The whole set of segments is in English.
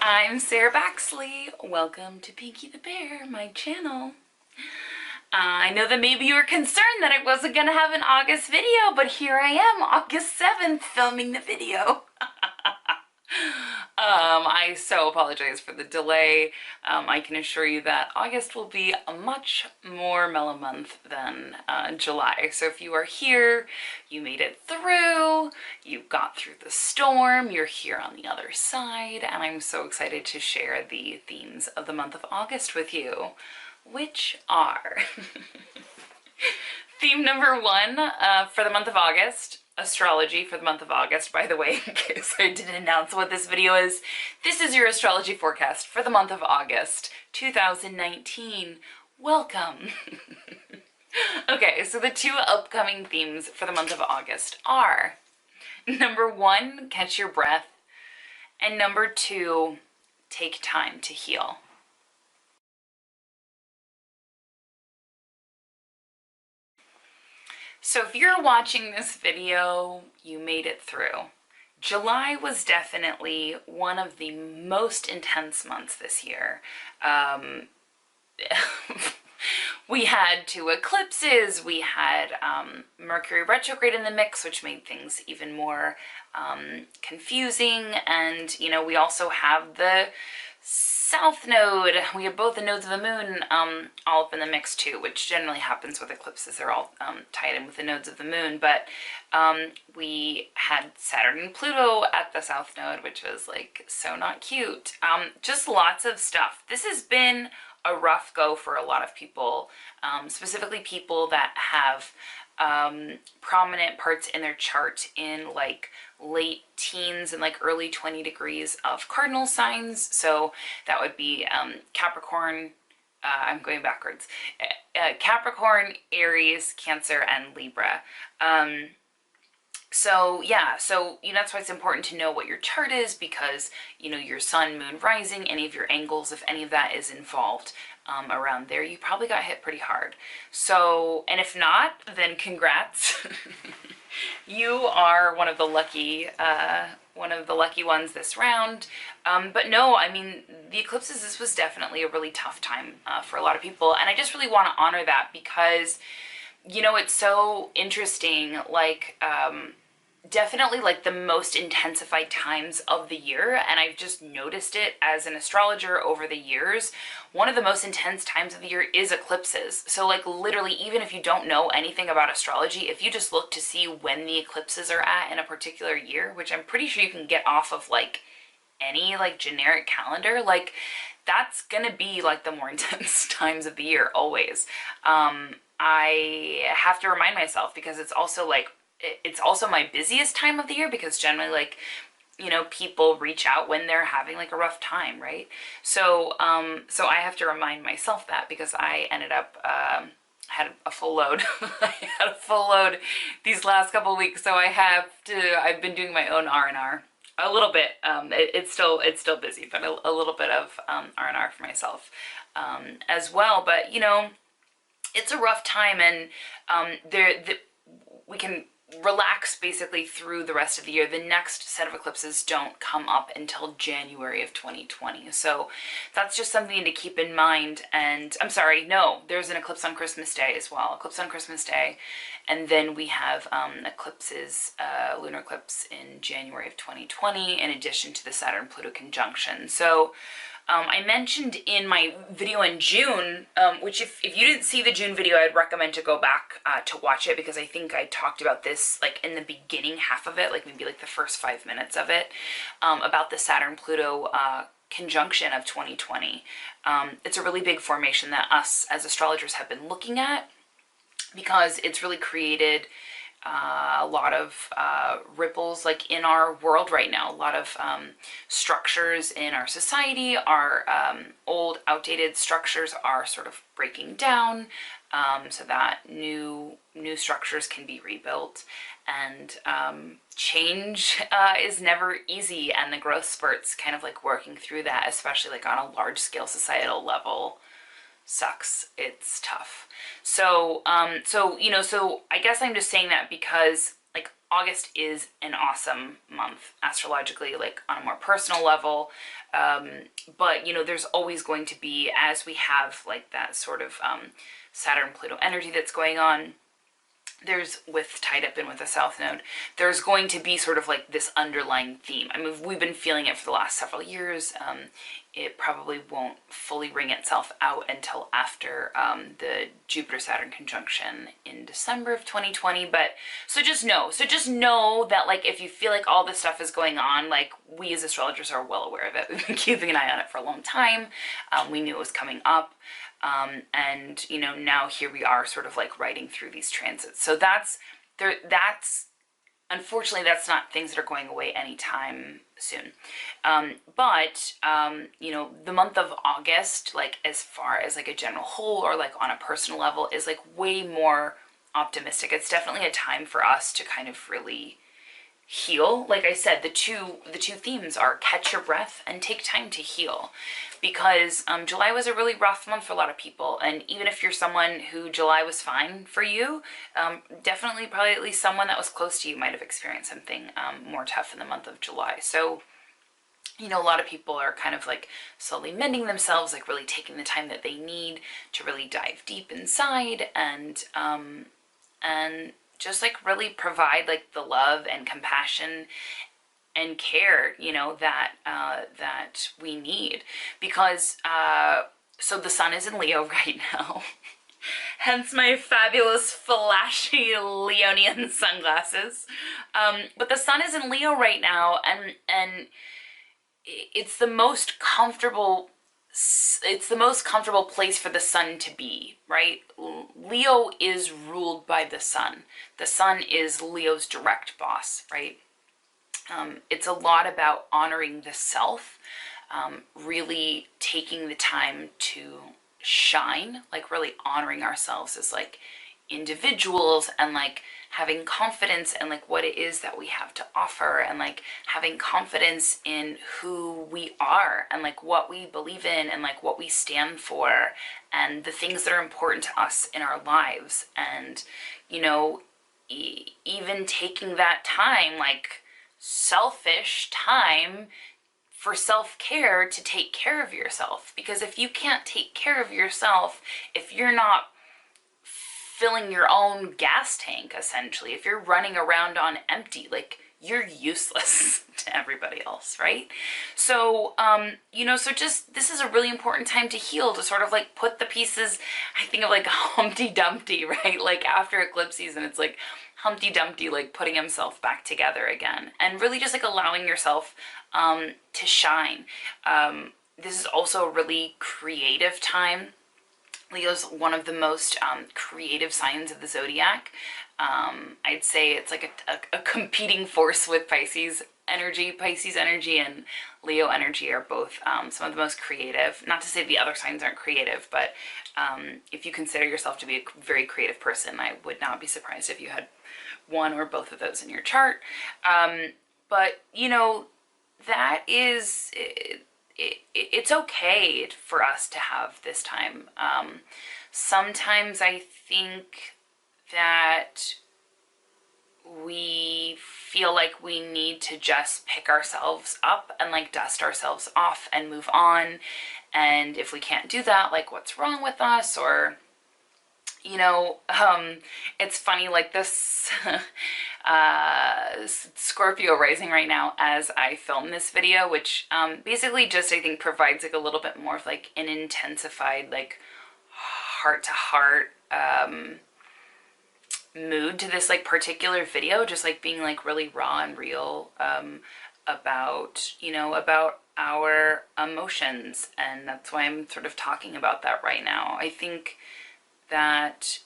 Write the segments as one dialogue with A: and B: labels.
A: I'm Sarah Baxley. Welcome to Pinky the Bear, my channel. I know that maybe you were concerned that I wasn't gonna have an August video, but here I am, August 7th, filming the video. I so apologize for the delay. I can assure you that August will be a much more mellow month than July. So if you are here, you made it through, you got through the storm, you're here on the other side, and I'm so excited to share the themes of the month of August with you, which are theme number one for the month of August. Astrology for the month of August, by the way, in case I didn't announce what this video is. This is your astrology forecast for the month of August 2019. Welcome. Okay, so the two upcoming themes for the month of August are number one, catch your breath, and number two, take time to heal. So if you're watching this video, you made it through. July was definitely one of the most intense months this year. We had two eclipses, we had Mercury retrograde in the mix, which made things even more confusing, and, you know, we also have the South Node. We have both the nodes of the moon all up in the mix too, which generally happens with eclipses. They're all tied in with the nodes of the moon, but we had Saturn and Pluto at the South Node, which was like so not cute. Just lots of stuff. This has been a rough go for a lot of people, specifically people that have prominent parts in their chart in like late teens and like early 20 degrees of cardinal signs. So that would be Capricorn, I'm going backwards, Capricorn, Aries, Cancer, and Libra. So yeah, so you know, that's why it's important to know what your chart is, because, you know, your sun, moon, rising, any of your angles, if any of that is involved around there, you probably got hit pretty hard. So, and if not, then congrats. You are one of the lucky ones this round. But no, I mean, the eclipses, this was definitely a really tough time for a lot of people, and I just really want to honor that because, you know, it's so interesting, like, definitely like the most intensified times of the year, and I've just noticed it as an astrologer over the years. One of the most intense times of the year is eclipses. So like literally, even if you don't know anything about astrology, if you just look to see when the eclipses are at in a particular year, which I'm pretty sure you can get off of like any like generic calendar, like that's gonna be like the more intense times of the year always. I have to remind myself, because it's also like, it's also my busiest time of the year, because generally, like, you know, people reach out when they're having like a rough time, right? So so I have to remind myself that, because I ended up had a full load. I had a full load these last couple weeks, so I've been doing my own R&R a little bit. It's still busy, but a little bit of R&R for myself as well. But you know, it's a rough time, and we can relax basically through the rest of the year. The next set of eclipses don't come up until January of 2020. So that's just something to keep in mind. And I'm sorry, no, there's an eclipse on Christmas Day as well. Eclipse on Christmas Day. And then we have eclipses, lunar eclipse in January of 2020, in addition to the Saturn-Pluto conjunction. So I mentioned in my video in June, which if you didn't see the June video, I'd recommend to go back to watch it, because I think I talked about this like in the beginning half of it, like maybe like the first 5 minutes of it, about the Saturn-Pluto conjunction of 2020. It's a really big formation that us as astrologers have been looking at, because it's really created a lot of ripples like in our world right now. A lot of structures in our society, our old outdated structures are sort of breaking down, so that new structures can be rebuilt. And change is never easy, and the growth spurts kind of like working through that, especially like on a large scale societal level, sucks. It's tough. So, so, you know, so I guess I'm just saying that because like August is an awesome month astrologically, like on a more personal level. But, you know, there's always going to be, as we have like that sort of Saturn Pluto energy that's going on, there's, with tied up in with the South Node, there's going to be sort of like this underlying theme. I mean, we've been feeling it for the last several years. It probably won't fully ring itself out until after the Jupiter-Saturn conjunction in December of 2020. But so just know that, like, if you feel like all this stuff is going on, like, we as astrologers are well aware of it. We've been keeping an eye on it for a long time. We knew it was coming up. And, you know, now here we are sort of like riding through these transits. So that's unfortunately, that's not things that are going away anytime soon. But you know, the month of August, like as far as like a general whole or like on a personal level, is like way more optimistic. It's definitely a time for us to kind of really heal. Like I said, the two themes are catch your breath and take time to heal, because July was a really rough month for a lot of people. And even if you're someone who July was fine for you, definitely probably at least someone that was close to you might have experienced something more tough in the month of July. So, you know, a lot of people are kind of like slowly mending themselves, like really taking the time that they need to really dive deep inside and just like really provide like the love and compassion and care, you know, that that we need. Because so the sun is in Leo right now. Hence my fabulous flashy Leonian sunglasses. But the sun is in Leo right now, and it's the most comfortable place for the sun to be, right? Leo is ruled by the sun. The sun is Leo's direct boss, right? It's a lot about honoring the self, really taking the time to shine, like really honoring ourselves as like individuals, and like having confidence in like what it is that we have to offer, and like having confidence in who we are and like what we believe in and like what we stand for and the things that are important to us in our lives. And, you know, even taking that time, like selfish time for self-care, to take care of yourself. Because if you can't take care of yourself, if you're not filling your own gas tank, essentially, if you're running around on empty, like, you're useless to everybody else, right? So, you know, so just, this is a really important time to heal, to sort of like put the pieces, I think of like Humpty Dumpty, right? Like after eclipse season, it's like Humpty Dumpty, like putting himself back together again, and really just like allowing yourself to shine. This is also a really creative time. Leo's one of the most creative signs of the zodiac. I'd say it's like a competing force with Pisces energy. Pisces energy and Leo energy are both some of the most creative. Not to say the other signs aren't creative, but if you consider yourself to be a very creative person, I would not be surprised if you had one or both of those in your chart. But, you know, that is... it's okay for us to have this time. Sometimes I think that we feel like we need to just pick ourselves up and like dust ourselves off and move on. And if we can't do that, like, what's wrong with us? Or, you know, it's funny, like this Scorpio rising right now as I film this video, which basically just, I think, provides like a little bit more of like an intensified, like, heart-to-heart mood to this like particular video, just like being like really raw and real about, you know, about our emotions. And that's why I'm sort of talking about that right now. I think that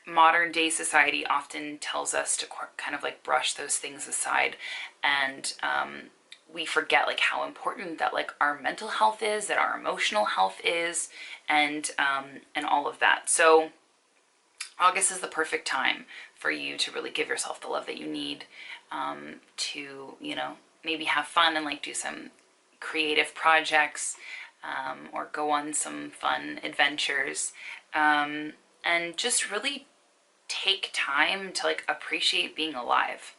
A: modern day society often tells us to kind of like brush those things aside, and we forget like how important that like our mental health is, that our emotional health is, and all of that. So August is the perfect time for you to really give yourself the love that you need, to, you know, maybe have fun and like do some creative projects, or go on some fun adventures, and just really take time to like appreciate being alive.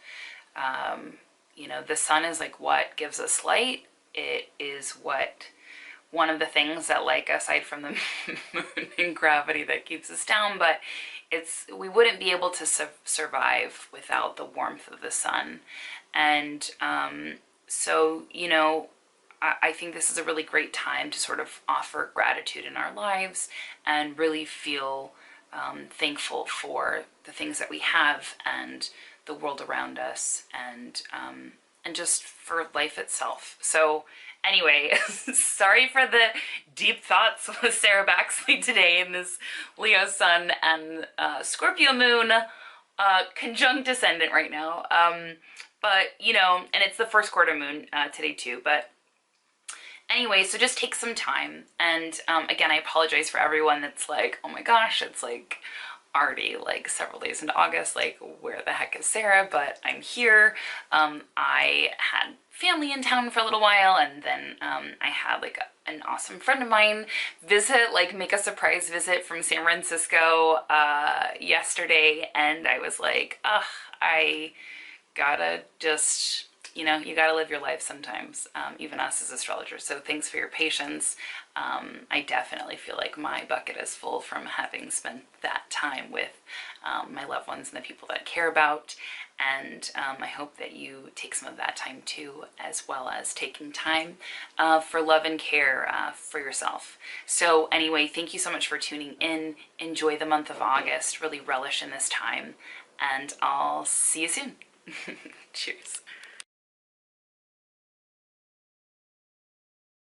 A: You know, the sun is like what gives us light. It is what, one of the things that, like, aside from the moon and gravity, that keeps us down, but we wouldn't be able to survive without the warmth of the sun. And so, you know, I think this is a really great time to sort of offer gratitude in our lives and really feel thankful for the things that we have and the world around us, and just for life itself. So anyway, sorry for the deep thoughts with Sarah Baxley today in this Leo sun and Scorpio moon conjunct ascendant right now. But, you know, and it's the first quarter moon today too, but anyway, so just take some time. And again, I apologize for everyone that's like, oh my gosh, it's like already like several days into August, like where the heck is Sarah? But I'm here. I had family in town for a little while, and then I had like an awesome friend of mine visit, like make a surprise visit from San Francisco yesterday, and I was like, ugh, I gotta just, you know, you gotta live your life sometimes, even us as astrologers. So thanks for your patience. I definitely feel like my bucket is full from having spent that time with my loved ones and the people that I care about. And I hope that you take some of that time too, as well as taking time for love and care for yourself. So anyway, thank you so much for tuning in. Enjoy the month of August. Really relish in this time. And I'll see you soon. Cheers.